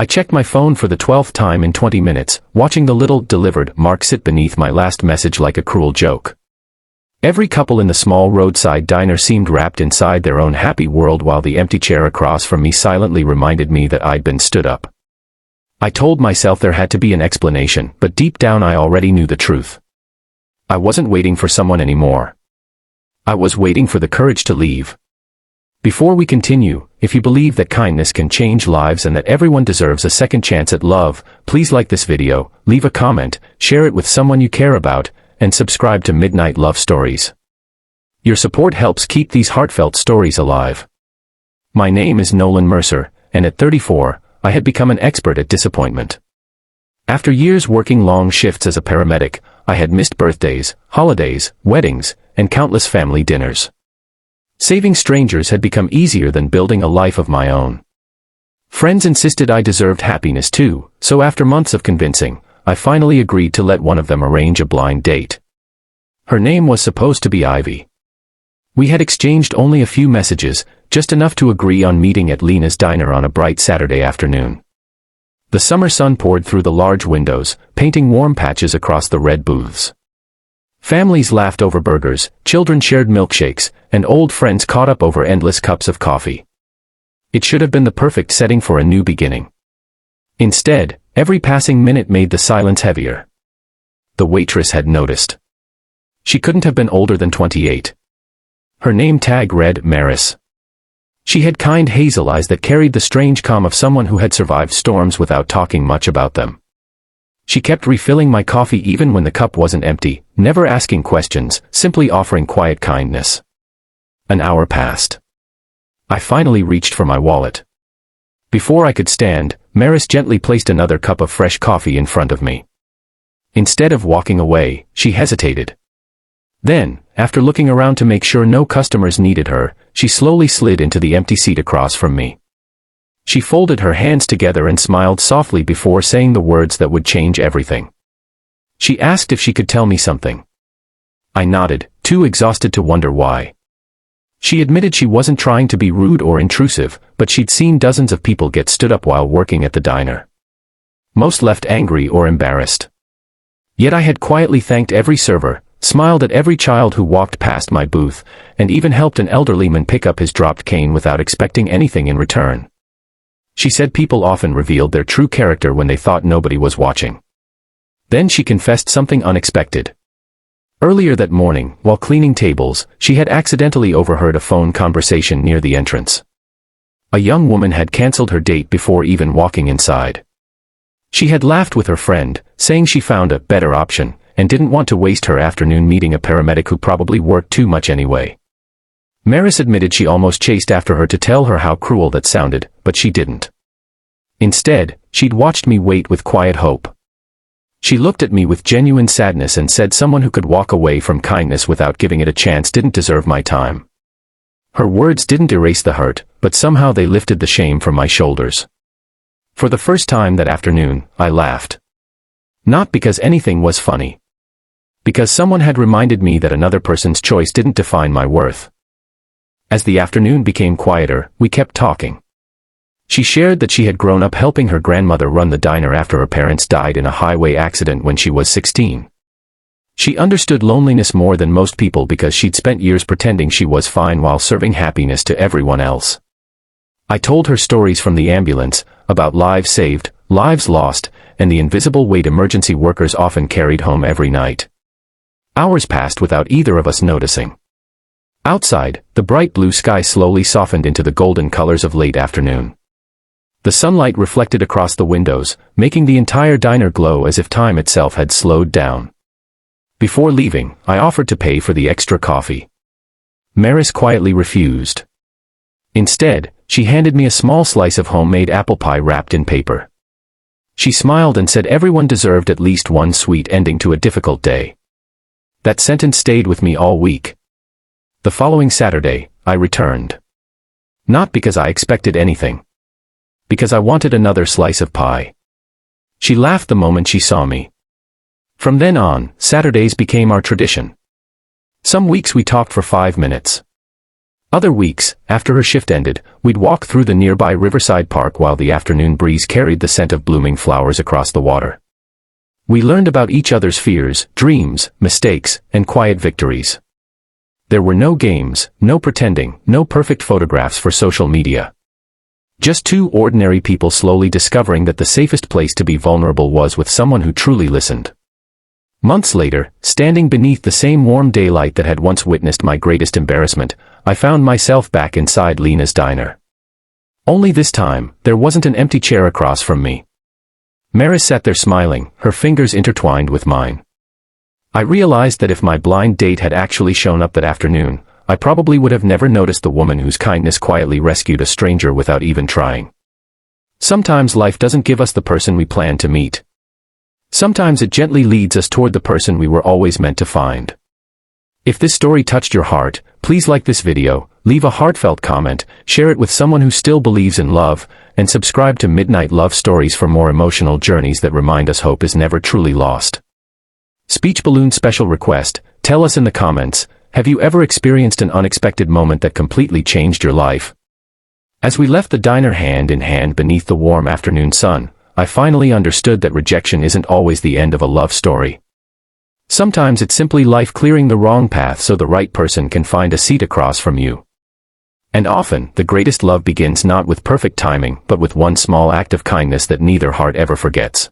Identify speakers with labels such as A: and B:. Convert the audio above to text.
A: I checked my phone for the 12th time in 20 minutes, watching the little "delivered" mark sit beneath my last message like a cruel joke. Every couple in the small roadside diner seemed wrapped inside their own happy world while the empty chair across from me silently reminded me that I'd been stood up. I told myself there had to be an explanation, but deep down I already knew the truth. I wasn't waiting for someone anymore. I was waiting for the courage to leave. Before we continue, if you believe that kindness can change lives and that everyone deserves a second chance at love, please like this video, leave a comment, share it with someone you care about, and subscribe to Midnight Love Stories. Your support helps keep these heartfelt stories alive. My name is Nolan Mercer, and at 34, I had become an expert at disappointment. After years working long shifts as a paramedic, I had missed birthdays, holidays, weddings, and countless family dinners. Saving strangers had become easier than building a life of my own. Friends insisted I deserved happiness too, so after months of convincing, I finally agreed to let one of them arrange a blind date. Her name was supposed to be Ivy. We had exchanged only a few messages, just enough to agree on meeting at Lena's diner on a bright Saturday afternoon. The summer sun poured through the large windows, painting warm patches across the red booths. Families laughed over burgers, children shared milkshakes, and old friends caught up over endless cups of coffee. It should have been the perfect setting for a new beginning. Instead, every passing minute made the silence heavier. The waitress had noticed. She couldn't have been older than 28. Her name tag read Maris. She had kind hazel eyes that carried the strange calm of someone who had survived storms without talking much about them. She kept refilling my coffee even when the cup wasn't empty, never asking questions, simply offering quiet kindness. An hour passed. I finally reached for my wallet. Before I could stand, Maris gently placed another cup of fresh coffee in front of me. Instead of walking away, she hesitated. Then, after looking around to make sure no customers needed her, she slowly slid into the empty seat across from me. She folded her hands together and smiled softly before saying the words that would change everything. She asked if she could tell me something. I nodded, too exhausted to wonder why. She admitted she wasn't trying to be rude or intrusive, but she'd seen dozens of people get stood up while working at the diner. Most left angry or embarrassed. Yet I had quietly thanked every server, smiled at every child who walked past my booth, and even helped an elderly man pick up his dropped cane without expecting anything in return. She said people often revealed their true character when they thought nobody was watching. Then she confessed something unexpected. Earlier that morning, while cleaning tables, she had accidentally overheard a phone conversation near the entrance. A young woman had canceled her date before even walking inside. She had laughed with her friend, saying she found a better option, and didn't want to waste her afternoon meeting a paramedic who probably worked too much anyway. Maris admitted she almost chased after her to tell her how cruel that sounded, but she didn't. Instead, she'd watched me wait with quiet hope. She looked at me with genuine sadness and said someone who could walk away from kindness without giving it a chance didn't deserve my time. Her words didn't erase the hurt, but somehow they lifted the shame from my shoulders. For the first time that afternoon, I laughed. Not because anything was funny. Because someone had reminded me that another person's choice didn't define my worth. As the afternoon became quieter, we kept talking. She shared that she had grown up helping her grandmother run the diner after her parents died in a highway accident when she was 16. She understood loneliness more than most people because she'd spent years pretending she was fine while serving happiness to everyone else. I told her stories from the ambulance, about lives saved, lives lost, and the invisible weight emergency workers often carried home every night. Hours passed without either of us noticing. Outside, the bright blue sky slowly softened into the golden colors of late afternoon. The sunlight reflected across the windows, making the entire diner glow as if time itself had slowed down. Before leaving, I offered to pay for the extra coffee. Maris quietly refused. Instead, she handed me a small slice of homemade apple pie wrapped in paper. She smiled and said everyone deserved at least one sweet ending to a difficult day. That sentence stayed with me all week. The following Saturday, I returned. Not because I expected anything. Because I wanted another slice of pie. She laughed the moment she saw me. From then on, Saturdays became our tradition. Some weeks we talked for 5 minutes. Other weeks, after her shift ended, we'd walk through the nearby riverside park while the afternoon breeze carried the scent of blooming flowers across the water. We learned about each other's fears, dreams, mistakes, and quiet victories. There were no games, no pretending, no perfect photographs for social media. Just two ordinary people slowly discovering that the safest place to be vulnerable was with someone who truly listened. Months later, standing beneath the same warm daylight that had once witnessed my greatest embarrassment, I found myself back inside Lena's diner. Only this time, there wasn't an empty chair across from me. Maris sat there smiling, her fingers intertwined with mine. I realized that if my blind date had actually shown up that afternoon, I probably would have never noticed the woman whose kindness quietly rescued a stranger without even trying. Sometimes life doesn't give us the person we plan to meet. Sometimes it gently leads us toward the person we were always meant to find. If this story touched your heart, please like this video, leave a heartfelt comment, share it with someone who still believes in love, and subscribe to Midnight Love Stories for more emotional journeys that remind us hope is never truly lost. Speech balloon special request, tell us in the comments, have you ever experienced an unexpected moment that completely changed your life? As we left the diner hand in hand beneath the warm afternoon sun, I finally understood that rejection isn't always the end of a love story. Sometimes it's simply life clearing the wrong path so the right person can find a seat across from you. And often, the greatest love begins not with perfect timing but with one small act of kindness that neither heart ever forgets.